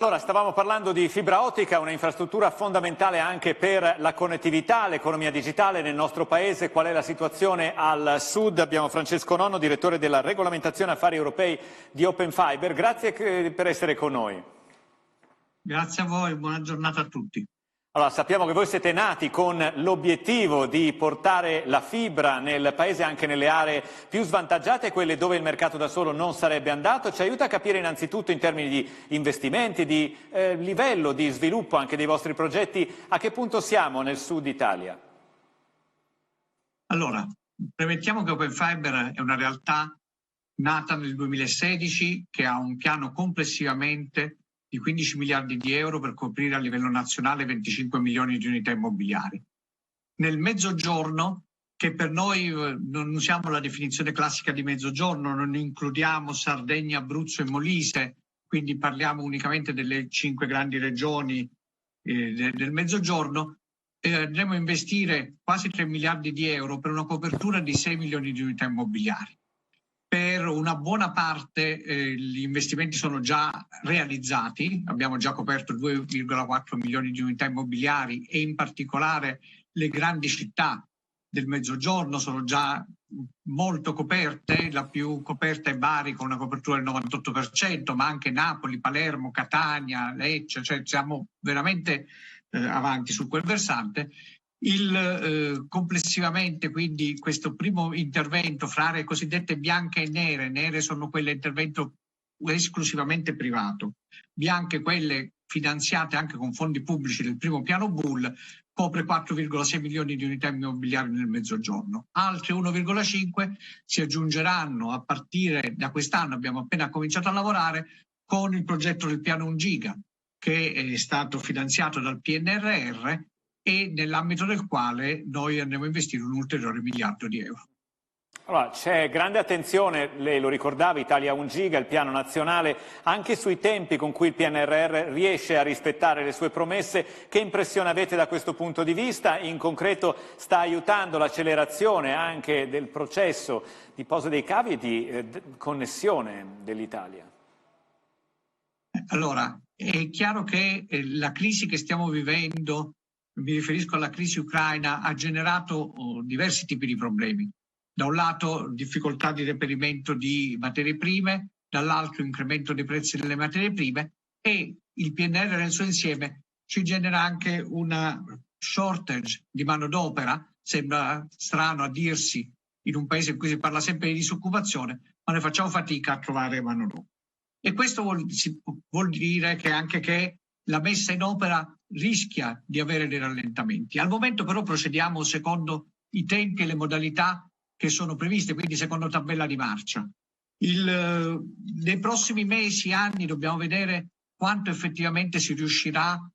Allora, stavamo parlando di fibra ottica, una infrastruttura fondamentale anche per la connettività, l'economia digitale nel nostro paese. Qual è la situazione al sud? Abbiamo Francesco Nonno, direttore della regolamentazione affari europei di Open Fiber. Grazie per essere con noi. Grazie a voi, buona giornata a tutti. Allora, sappiamo che voi siete nati con l'obiettivo di portare la fibra nel paese anche nelle aree più svantaggiate, quelle dove il mercato da solo non sarebbe andato. Ci aiuta a capire innanzitutto in termini di investimenti, di livello di sviluppo anche dei vostri progetti, a che punto siamo nel sud Italia? Allora, premettiamo che Open Fiber è una realtà nata nel 2016 che ha un piano complessivamente di 15 miliardi di euro per coprire a livello nazionale 25 milioni di unità immobiliari. Nel mezzogiorno, che per noi non usiamo la definizione classica di mezzogiorno, non includiamo Sardegna, Abruzzo e Molise, quindi parliamo unicamente delle 5 grandi regioni del mezzogiorno, andremo a investire quasi 3 miliardi di euro per una copertura di 6 milioni di unità immobiliari. Per una buona parte gli investimenti sono già realizzati, abbiamo già coperto 2,4 milioni di unità immobiliari e in particolare le grandi città del Mezzogiorno sono già molto coperte, la più coperta è Bari con una copertura del 98%, ma anche Napoli, Palermo, Catania, Lecce, cioè siamo veramente avanti su quel versante. Complessivamente quindi questo primo intervento fra aree cosiddette bianche e nere sono quelle intervento esclusivamente privato, bianche quelle finanziate anche con fondi pubblici del primo piano Bull, copre 4,6 milioni di unità immobiliari nel Mezzogiorno. Altri 1,5 si aggiungeranno a partire da quest'anno, abbiamo appena cominciato a lavorare con il progetto del piano 1 giga che è stato finanziato dal PNRR e nell'ambito del quale noi andremo a investire un ulteriore miliardo di euro. Allora, c'è grande attenzione, lei lo ricordava, Italia 1 giga, il piano nazionale, anche sui tempi con cui il PNRR riesce a rispettare le sue promesse. Che impressione avete da questo punto di vista? In concreto sta aiutando l'accelerazione anche del processo di posa dei cavi e di connessione dell'Italia? Allora, è chiaro che la crisi che stiamo vivendo, mi riferisco alla crisi ucraina, ha generato diversi tipi di problemi. Da un lato difficoltà di reperimento di materie prime, dall'altro incremento dei prezzi delle materie prime e il PNR nel suo insieme ci genera anche una shortage di manodopera, sembra strano a dirsi in un paese in cui si parla sempre di disoccupazione, ma noi facciamo fatica a trovare manodopera. E questo vuol dire che anche che la messa in opera rischia di avere dei rallentamenti. Al momento però procediamo secondo i tempi e le modalità che sono previste, quindi secondo tabella di marcia. Nei prossimi mesi, anni, dobbiamo vedere quanto effettivamente si riuscirà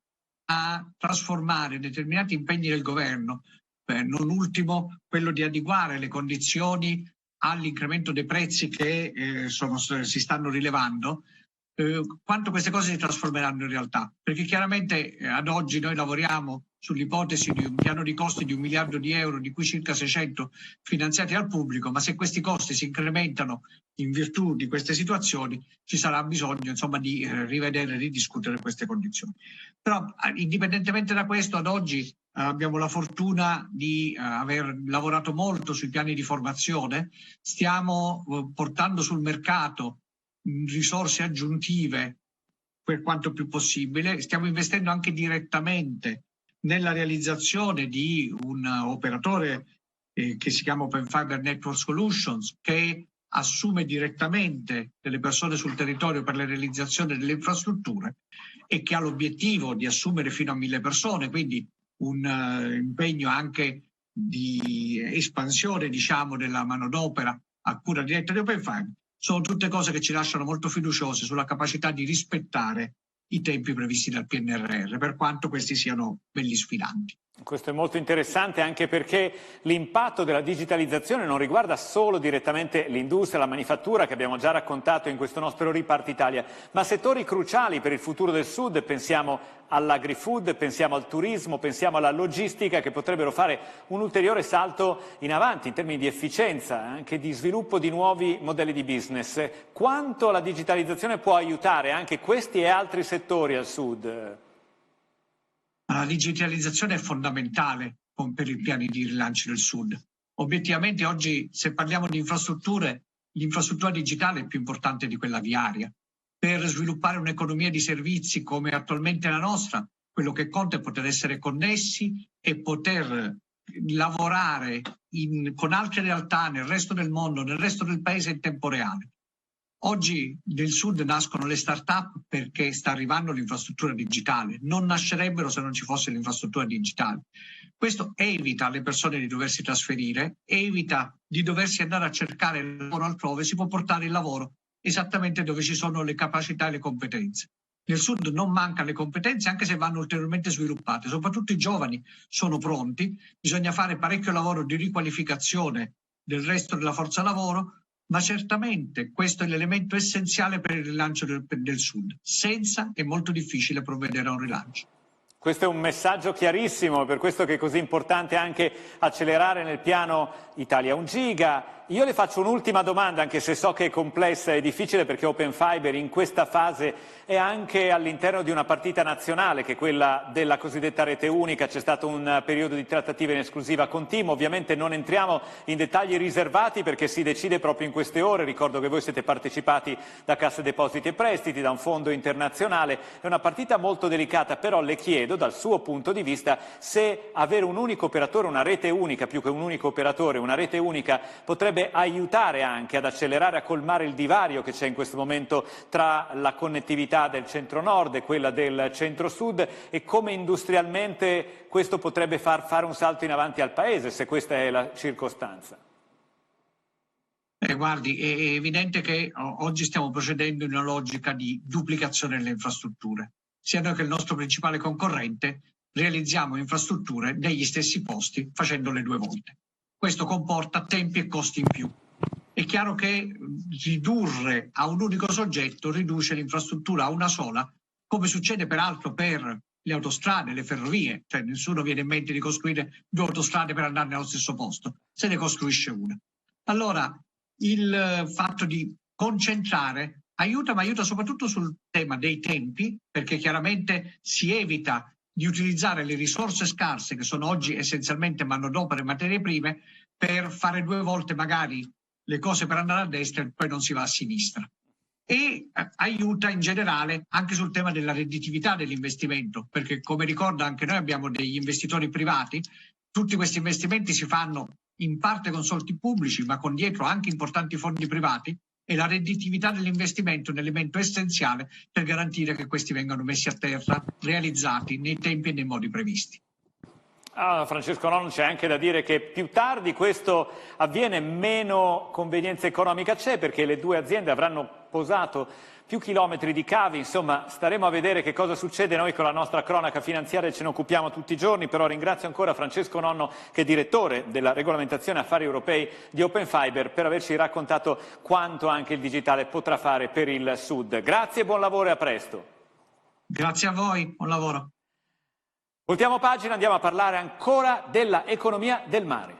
a trasformare determinati impegni del governo, non ultimo quello di adeguare le condizioni all'incremento dei prezzi che si stanno rilevando, quanto queste cose si trasformeranno in realtà. Perché chiaramente ad oggi noi lavoriamo sull'ipotesi di un piano di costi di 1 miliardo di euro, di cui circa 600 finanziati al pubblico, ma se questi costi si incrementano in virtù di queste situazioni ci sarà bisogno insomma di rivedere e ridiscutere queste condizioni. Però indipendentemente da questo, ad oggi abbiamo la fortuna di aver lavorato molto sui piani di formazione, stiamo portando sul mercato risorse aggiuntive per quanto più possibile, stiamo investendo anche direttamente nella realizzazione di un operatore che si chiama Open Fiber Network Solutions, che assume direttamente delle persone sul territorio per la realizzazione delle infrastrutture e che ha l'obiettivo di assumere fino a 1000 persone, quindi un impegno anche di espansione, diciamo, della manodopera a cura diretta di Open Fiber. Sono tutte cose che ci lasciano molto fiduciosi sulla capacità di rispettare i tempi previsti dal PNRR, per quanto questi siano belli sfidanti. Questo è molto interessante anche perché l'impatto della digitalizzazione non riguarda solo direttamente l'industria, la manifattura che abbiamo già raccontato in questo nostro Ripart Italia, ma settori cruciali per il futuro del Sud. Pensiamo all'agri-food, pensiamo al turismo, pensiamo alla logistica, che potrebbero fare un ulteriore salto in avanti in termini di efficienza, anche di sviluppo di nuovi modelli di business. Quanto la digitalizzazione può aiutare anche questi e altri settori al Sud? La digitalizzazione è fondamentale per i piani di rilancio del Sud. Obiettivamente oggi, se parliamo di infrastrutture, l'infrastruttura digitale è più importante di quella viaria. Per sviluppare un'economia di servizi come attualmente la nostra, quello che conta è poter essere connessi e poter lavorare con altre realtà nel resto del mondo, nel resto del paese in tempo reale. Oggi nel Sud nascono le start-up perché sta arrivando l'infrastruttura digitale. Non nascerebbero se non ci fosse l'infrastruttura digitale. Questo evita alle persone di doversi trasferire, evita di doversi andare a cercare il lavoro altrove, si può portare il lavoro esattamente dove ci sono le capacità e le competenze. Nel Sud non mancano le competenze, anche se vanno ulteriormente sviluppate. Soprattutto i giovani sono pronti, bisogna fare parecchio lavoro di riqualificazione del resto della forza lavoro, ma certamente questo è l'elemento essenziale per il rilancio del Sud. Senza è molto difficile provvedere a un rilancio. Questo è un messaggio chiarissimo, per questo che è così importante anche accelerare nel piano Italia 1 giga. Io le faccio un'ultima domanda, anche se so che è complessa e difficile, perché Open Fiber in questa fase è anche all'interno di una partita nazionale, che è quella della cosiddetta rete unica. C'è stato un periodo di trattative in esclusiva con TIM. Ovviamente non entriamo in dettagli riservati perché si decide proprio in queste ore. Ricordo che voi siete partecipati da Cassa Depositi e Prestiti, da un fondo internazionale. È una partita molto delicata, però le chiedo dal suo punto di vista se avere un unico operatore, una rete unica più che un unico operatore, una rete unica, potrebbe aiutare anche ad accelerare, a colmare il divario che c'è in questo momento tra la connettività del centro-nord e quella del centro-sud, e come industrialmente questo potrebbe far fare un salto in avanti al Paese, se questa è la circostanza. Guardi, è evidente che oggi stiamo procedendo in una logica di duplicazione delle infrastrutture. Sia noi che il nostro principale concorrente realizziamo infrastrutture negli stessi posti facendole 2 volte. Questo comporta tempi e costi in più. È chiaro che ridurre a un unico soggetto riduce l'infrastruttura a una sola, come succede peraltro per le autostrade, le ferrovie. Cioè nessuno viene in mente di costruire 2 autostrade per andare nello stesso posto, se ne costruisce una. Allora, il fatto di concentrare aiuta, ma aiuta soprattutto sul tema dei tempi, perché chiaramente si evita di utilizzare le risorse scarse, che sono oggi essenzialmente manodopera e materie prime, per fare 2 volte magari le cose per andare a destra e poi non si va a sinistra. E aiuta in generale anche sul tema della redditività dell'investimento, perché come ricorda anche noi abbiamo degli investitori privati. Tutti questi investimenti si fanno in parte con soldi pubblici, ma con dietro anche importanti fondi privati, e la redditività dell'investimento è un elemento essenziale per garantire che questi vengano messi a terra, realizzati nei tempi e nei modi previsti. Francesco Nonno, c'è anche da dire che più tardi questo avviene, meno convenienza economica c'è, perché le 2 aziende avranno posato più chilometri di cavi. Insomma, staremo a vedere che cosa succede. Noi con la nostra cronaca finanziaria ce ne occupiamo tutti i giorni, però ringrazio ancora Francesco Nonno, che è direttore della regolamentazione affari europei di Open Fiber, per averci raccontato quanto anche il digitale potrà fare per il Sud. Grazie, buon lavoro e a presto. Grazie a voi, buon lavoro. Voltiamo pagina, andiamo a parlare ancora della economia del mare.